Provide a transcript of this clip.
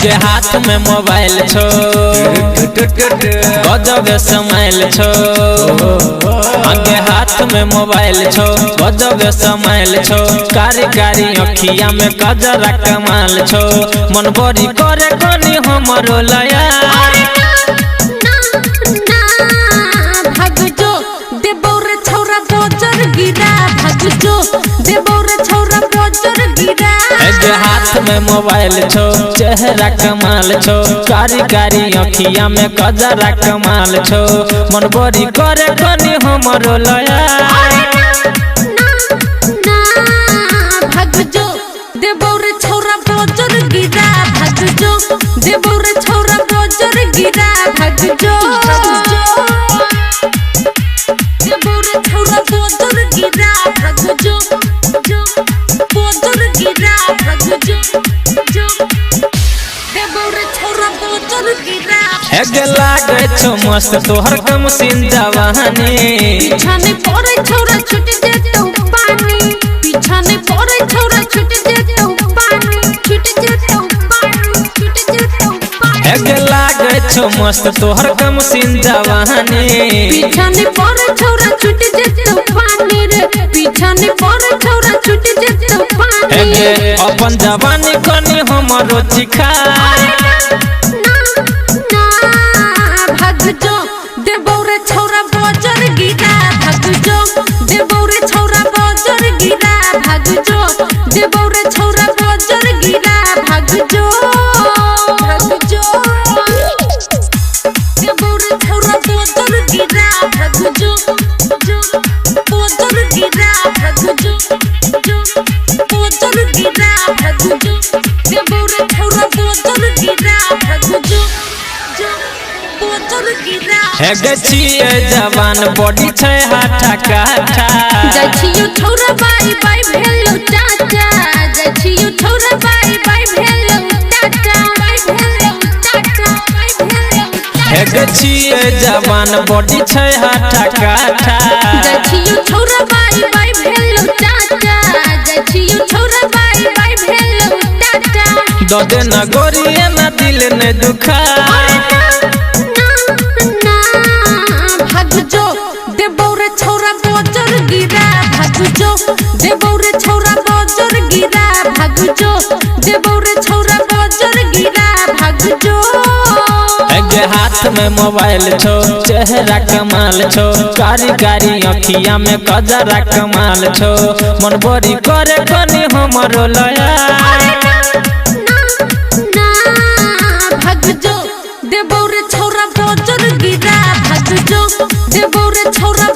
के हाथ में मोबाइल छो गजब समाइल छो आगे हाथ में मोबाइल छो गजब समाइल छो कारी कारी अखिया में कजरा कमाल छो मन बड़ी करे कनी हमरो लया हाथ में मोबाइल छो चेहरा कमाल छो कारी कारी अखिया में कजरा कमाल छो मन बड़ी करे कनी हमरो लया लागे छो मस्त तोहर कम सिन जवानी पीछाने पड़े छोरा छूट जेतौ पानी पीछाने पड़े छोरा छूट जेतौ पानी छूट जेतौ पानी छूट जेतौ पानी लागे छो मस्त तोहर कम सिन जवानी पीछाने पड़े छोरा छूट जेतौ पानी रे पीछाने पड़े छोरा छूट जेतौ पानी अपन जवानी कनी हमरो चिखा जवान बॉडी छै हाथा काठा जछियो छोरा बाई बाई भेलो टाटा जछियो छोरा बाई बाई भेलो टाटा बाई भेलो टाटा बाई भेलो जवान बॉडी छै हाथा काठा जछियो छोरा बाई बाई भेलो टाटा जछियो छोरा बाई बाई भेलो टाटा दो दिन गोरिए ना दिल ने दुखा देबौरे छोरा बजर गिरा भाग जो देबौरे छोरा बजर गिरा भाग जो हाथ में मोबाइल छो चेहरा कमाल छो कारी कारी अखिया में कजरा कमाल छो मन बड़ी करे कनी हमरो लया भाग जो देबौरे छोरा बजर गिरा भाग जो देबौरे छोरा